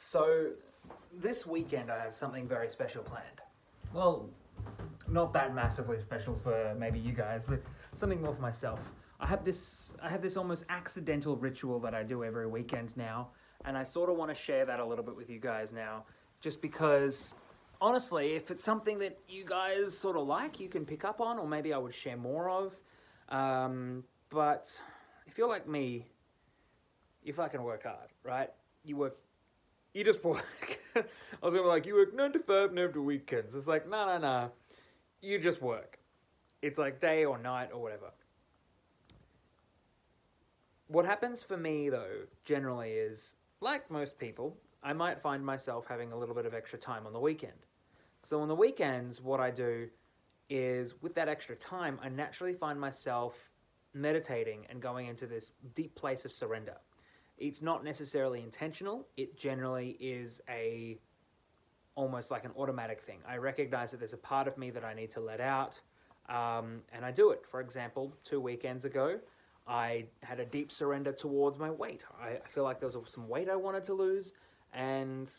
So, this weekend I have something very special planned. Well, not that massively special for maybe you guys, but something more for myself. I have this almost accidental ritual that I do every weekend now, and I sort of want to share that a little bit with you guys now, just because honestly, if it's something that you guys sort of like, you can pick up on, or maybe I would share more of. But if you're like me, you fucking work hard, right? You just work. I was gonna be like, you work 9 to 5, no to weekends. It's like, no. You just work. It's like day or night or whatever. What happens for me though, generally, is like most people, I might find myself having a little bit of extra time on the weekend. So on the weekends, what I do is with that extra time, I naturally find myself meditating and going into this deep place of surrender. It's not necessarily intentional. It generally is almost like an automatic thing. I recognize that there's a part of me that I need to let out, and I do it. For example, 2 weekends ago, I had a deep surrender towards my weight. I feel like there was some weight I wanted to lose, and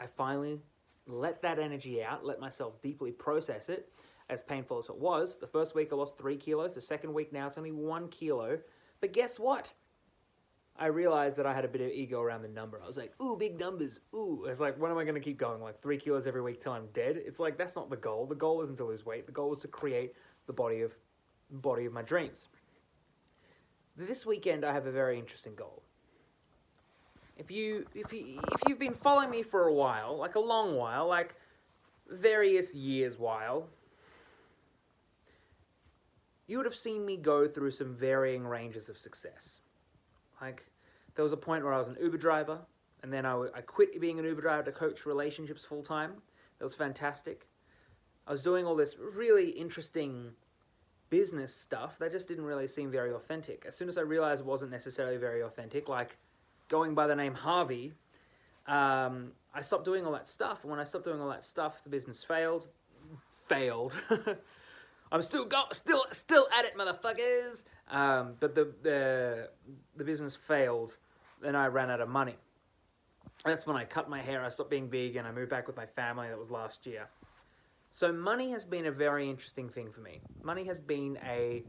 I finally let that energy out, let myself deeply process it, as painful as it was. The first week I lost 3 kilos. The second week now it's only 1 kilo. But guess what? I realized that I had a bit of ego around the number. I was like, ooh, big numbers. Ooh. It's like, when am I going to keep going? Like 3 kilos every week till I'm dead? It's like, that's not the goal. The goal isn't to lose weight. The goal is to create the body of my dreams. This weekend I have a very interesting goal. If you've been following me for a while, like a long while, like various years while, you would have seen me go through some varying ranges of success. Like, there was a point where I was an Uber driver, and then I quit being an Uber driver to coach relationships full time. That was fantastic. I was doing all this really interesting business stuff that just didn't really seem very authentic. As soon as I realized it wasn't necessarily very authentic, like going by the name Harvey, I stopped doing all that stuff. And when I stopped doing all that stuff, the business failed. I'm still at it, motherfuckers. But the business failed. Then I ran out of money. That's when I cut my hair. I stopped being vegan. I moved back with my family. That was last year. So money has been a very interesting thing for me. Money has been a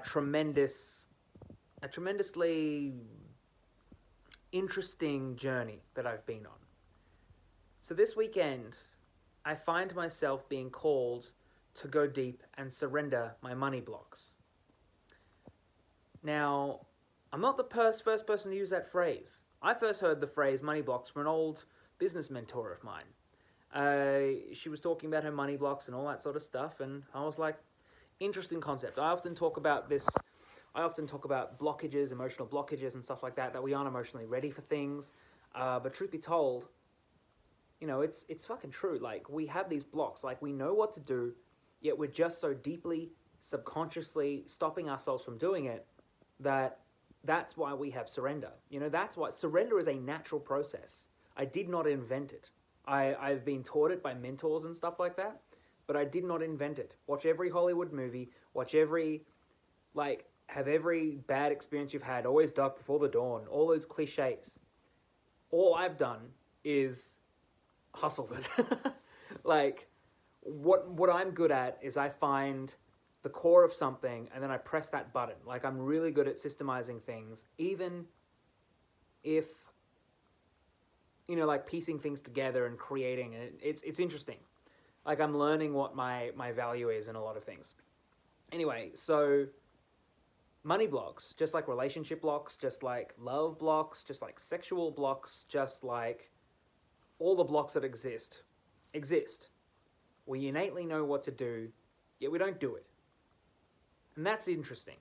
tremendously interesting journey that I've been on. So this weekend, I find myself being called to go deep and surrender my money blocks. Now, I'm not the first person to use that phrase. I first heard the phrase money blocks from an old business mentor of mine. She was talking about her money blocks and all that sort of stuff, and I was like, interesting concept. I often talk about blockages, emotional blockages and stuff like that we aren't emotionally ready for things. But truth be told, it's fucking true. Like, we have these blocks, like we know what to do, yet we're just so deeply, subconsciously stopping ourselves from doing it that's why we have surrender. That's why surrender is a natural process. I did not invent it. I've been taught it by mentors and stuff like that, but I did not invent it. Watch every Hollywood movie, have every bad experience you've had, always dark before the dawn, all those cliches. All I've done is hustled it. Like, what I'm good at is I find the core of something and then I press that button. Like, I'm really good at systemizing things, even if, like piecing things together and creating it. It's interesting. Like, I'm learning what my value is in a lot of things. Anyway, so money blocks, just like relationship blocks, just like love blocks, just like sexual blocks, just like all the blocks that exist. We innately know what to do, yet we don't do it. And that's interesting.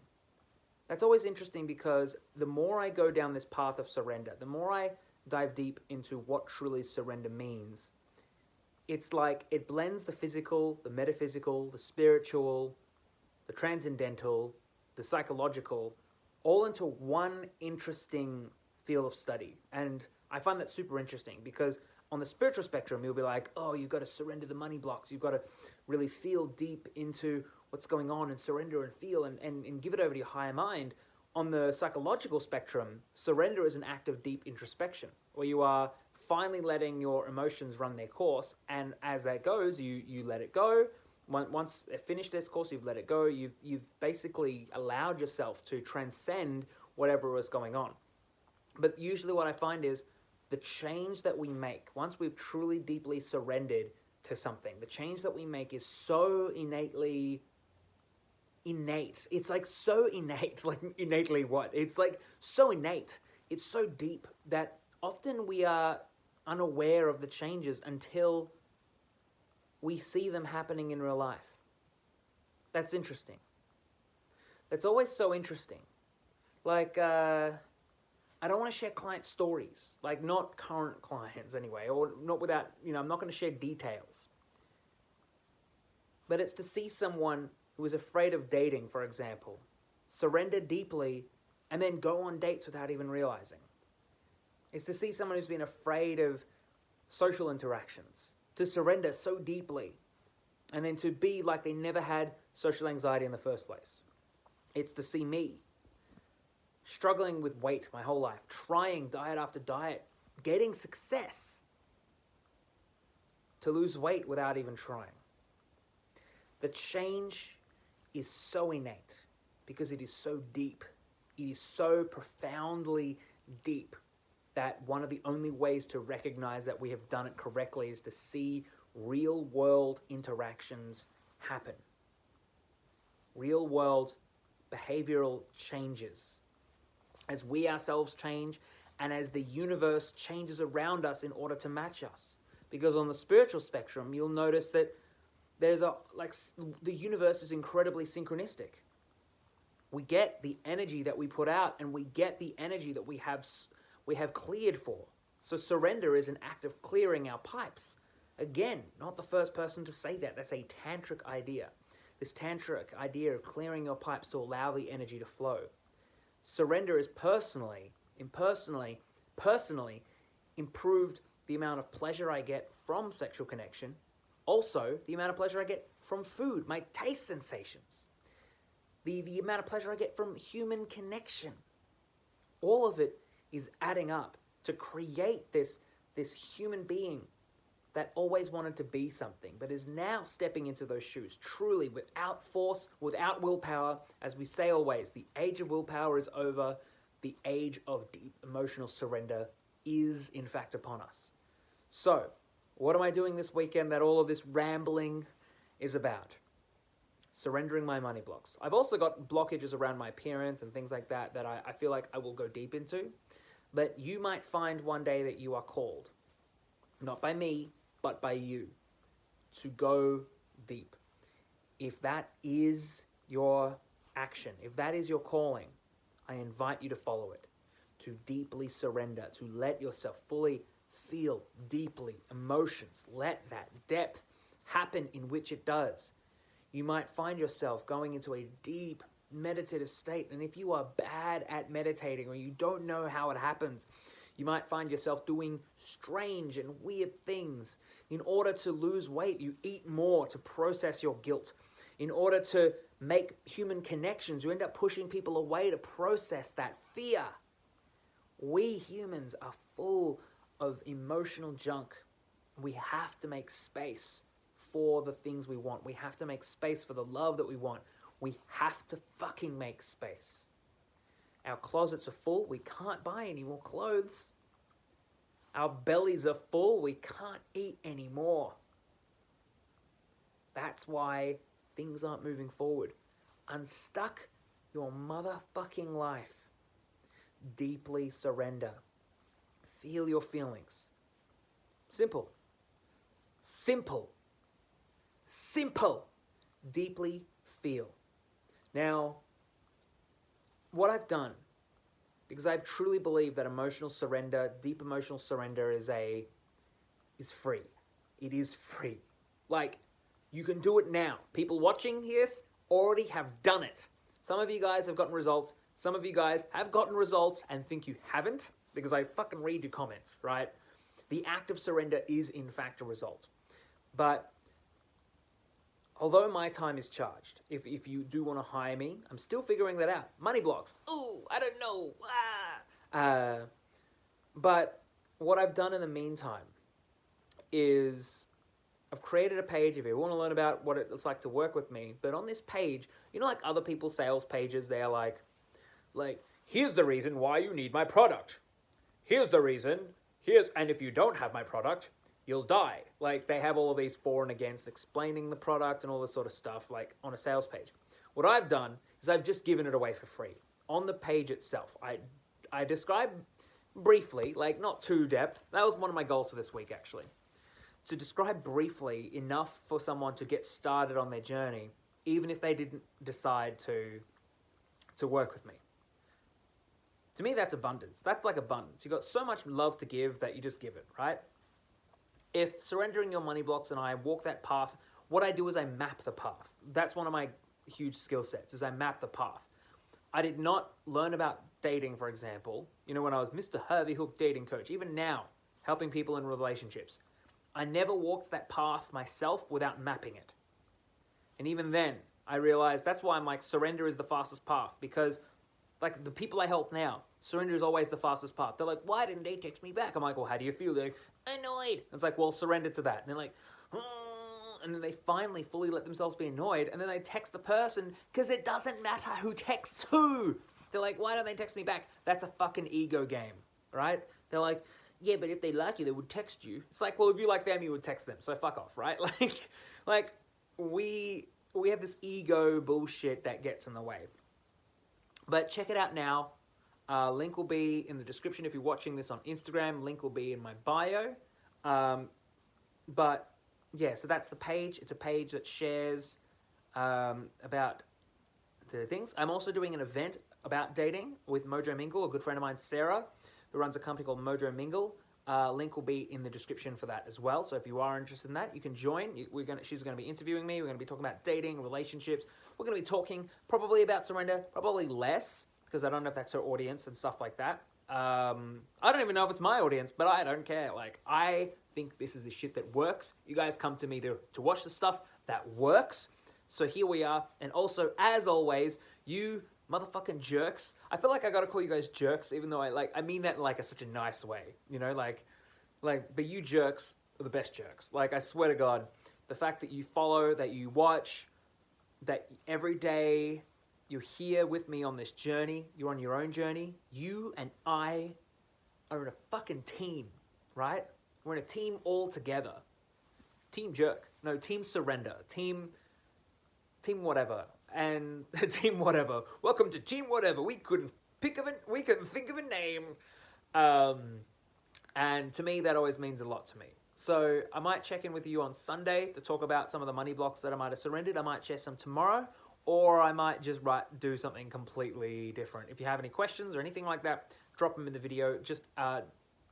That's always interesting because the more I go down this path of surrender, the more I dive deep into what truly surrender means, it's like it blends the physical, the metaphysical, the spiritual, the transcendental, the psychological, all into one interesting field of study. And I find that super interesting because on the spiritual spectrum, you'll be like, oh, you've got to surrender the money blocks. You've got to really feel deep into what's going on and surrender and feel and give it over to your higher mind. On the psychological spectrum, surrender is an act of deep introspection, where you are finally letting your emotions run their course, and as that goes, you let it go. Once it finished its course, you've let it go. You've basically allowed yourself to transcend whatever was going on. But usually what I find is the change that we make, once we've truly deeply surrendered to something, the change that we make is so innate. It's like so innate, like innately what? It's like so innate. It's so deep that often we are unaware of the changes until we see them happening in real life. That's interesting. That's always so interesting. Like, I don't want to share client stories, like not current clients anyway, or not without, I'm not going to share details. But it's to see someone who is afraid of dating, for example, surrender deeply and then go on dates without even realizing. It's to see someone who's been afraid of social interactions, to surrender so deeply, and then to be like they never had social anxiety in the first place. It's to see me struggling with weight my whole life, trying diet after diet, getting success to lose weight without even trying. The change is so innate because it is so deep. It is so profoundly deep that one of the only ways to recognize that we have done it correctly is to see real world interactions happen. Real world behavioral changes. As we ourselves change and as the universe changes around us in order to match us. Because on the spiritual spectrum, you'll notice that the universe is incredibly synchronistic. We get the energy that we put out and we get the energy that we have cleared for. So surrender is an act of clearing our pipes. Again, not the first person to say that. That's a tantric idea. This tantric idea of clearing your pipes to allow the energy to flow. Surrender is personally improved the amount of pleasure I get from sexual connection. Also, the amount of pleasure I get from food, my taste sensations. The amount of pleasure I get from human connection. All of it is adding up to create this human being that always wanted to be something, but is now stepping into those shoes, truly, without force, without willpower. As we say always, the age of willpower is over. The age of deep emotional surrender is, in fact, upon us. So, what am I doing this weekend that all of this rambling is about? Surrendering my money blocks. I've also got blockages around my appearance and things like that I feel like I will go deep into. But you might find one day that you are called, not by me, but by you, to go deep. If that is your action, if that is your calling, I invite you to follow it, to deeply surrender, to let yourself fully feel deeply emotions. Let that depth happen in which it does. You might find yourself going into a deep meditative state, and if you are bad at meditating or you don't know how it happens, you might find yourself doing strange and weird things. In order to lose weight, you eat more to process your guilt. In order to make human connections, you end up pushing people away to process that fear. We humans are full of emotional junk. We have to make space for the things we want. We have to make space for the love that we want. We have to fucking make space. Our closets are full. We can't buy any more clothes. Our bellies are full. We can't eat anymore. That's why things aren't moving forward. Unstuck your motherfucking life. Deeply surrender. Feel your feelings. Simple. Simple. Simple. Deeply feel. Now, what I've done, because I truly believe that emotional surrender, deep emotional surrender is free. It is free. Like, you can do it now. People watching this already have done it. Some of you guys have gotten results. Some of you guys have gotten results and think you haven't, because I fucking read your comments, right? The act of surrender is, in fact, a result. But although my time is charged, if you do want to hire me, I'm still figuring that out. Money blocks. Ooh, I don't know. But what I've done in the meantime is I've created a page if you want to learn about what it's like to work with me. But on this page, like other people's sales pages, they're like, here's the reason why you need my product. Here's the reason. And if you don't have my product, you'll die. Like, they have all of these for and against explaining the product and all this sort of stuff, like on a sales page. What I've done is I've just given it away for free. On the page itself, I describe briefly, like not too depth. That was one of my goals for this week, actually. To describe briefly enough for someone to get started on their journey, even if they didn't decide to work with me. To me, that's abundance. That's like abundance. You've got so much love to give that you just give it, right? If surrendering your money blocks and I walk that path, what I do is I map the path. That's one of my huge skill sets, is I map the path. I did not learn about dating, for example, when I was Mr. Harvey Hook dating coach. Even now, helping people in relationships, I never walked that path myself without mapping it. And even then, I realized that's why I'm like, surrender is the fastest path, because like the people I help now, surrender is always the fastest path. They're like, why didn't they text me back? I'm like, well, how do you feel? They're like, annoyed. And it's like, well, surrender to that. And they're like, and then they finally fully let themselves be annoyed, and then they text the person, because it doesn't matter who texts who. They're like, why don't they text me back? That's a fucking ego game, right? They're like, yeah, but if they like you, they would text you. It's like, well, if you like them, you would text them, so fuck off, right? Like we have this ego bullshit that gets in the way. But check it out now. Link will be in the description if you're watching this on Instagram. Link will be in my bio. But yeah, so that's the page. It's a page that shares about the things. I'm also doing an event about dating with Mojo Mingle, a good friend of mine, Sarah, who runs a company called Mojo Mingle. Link will be in the description for that as well. So if you are interested in that, you can join. She's going to be interviewing me. We're going to be talking about dating, relationships. We're going to be talking probably about surrender, probably less, because I don't know if that's her audience and stuff like that. I don't even know if it's my audience, but I don't care. Like, I think this is the shit that works. You guys come to me to watch the stuff that works. So here we are. And also, as always, you motherfucking jerks. I feel like I gotta call you guys jerks, even though I mean that in like such a nice way, but you jerks are the best jerks. Like, I swear to God, the fact that you follow, that you watch, that every day you're here with me on this journey, you're on your own journey, you and I are in a fucking team, right? We're in a team all together. Team jerk. No, team surrender. Team whatever. And team whatever. Welcome to team whatever. We couldn't think of a name. And to me, that always means a lot to me. So I might check in with you on Sunday to talk about some of the money blocks that I might have surrendered. I might share some tomorrow, or I might just do something completely different. If you have any questions or anything like that, drop them in the video. Just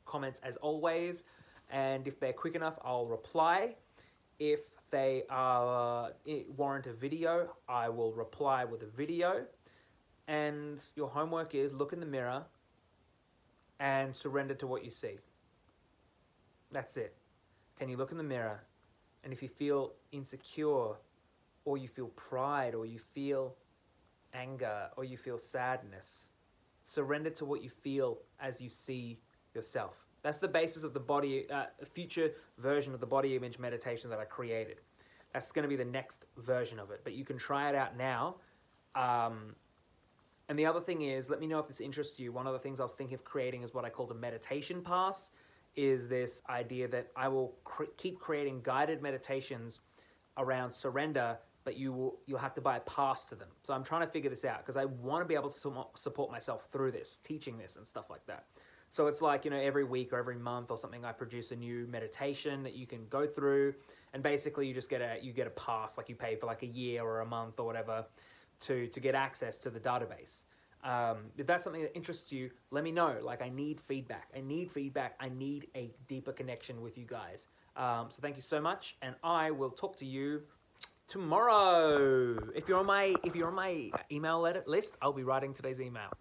comments as always. And if they're quick enough, I'll reply. If they warrant a video, I will reply with a video. And your homework is look in the mirror and surrender to what you see. That's it. Can you look in the mirror? And if you feel insecure, or you feel pride, or you feel anger, or you feel sadness, surrender to what you feel as you see yourself. That's the basis of the body, future version of the body image meditation that I created. That's going to be the next version of it, but you can try it out now. And the other thing is, let me know if this interests you. One of the things I was thinking of creating is what I called a meditation pass, is this idea that I will keep creating guided meditations around surrender, but you'll have to buy a pass to them. So I'm trying to figure this out because I want to be able to support myself through this, teaching this and stuff like that. So it's like, every week or every month or something, I produce a new meditation that you can go through, and basically you just get a pass, like you pay for like a year or a month or whatever to get access to the database. If that's something that interests you, let me know. Like, I need feedback. I need a deeper connection with you guys. So thank you so much, and I will talk to you tomorrow. If you're on my email list, I'll be writing today's email.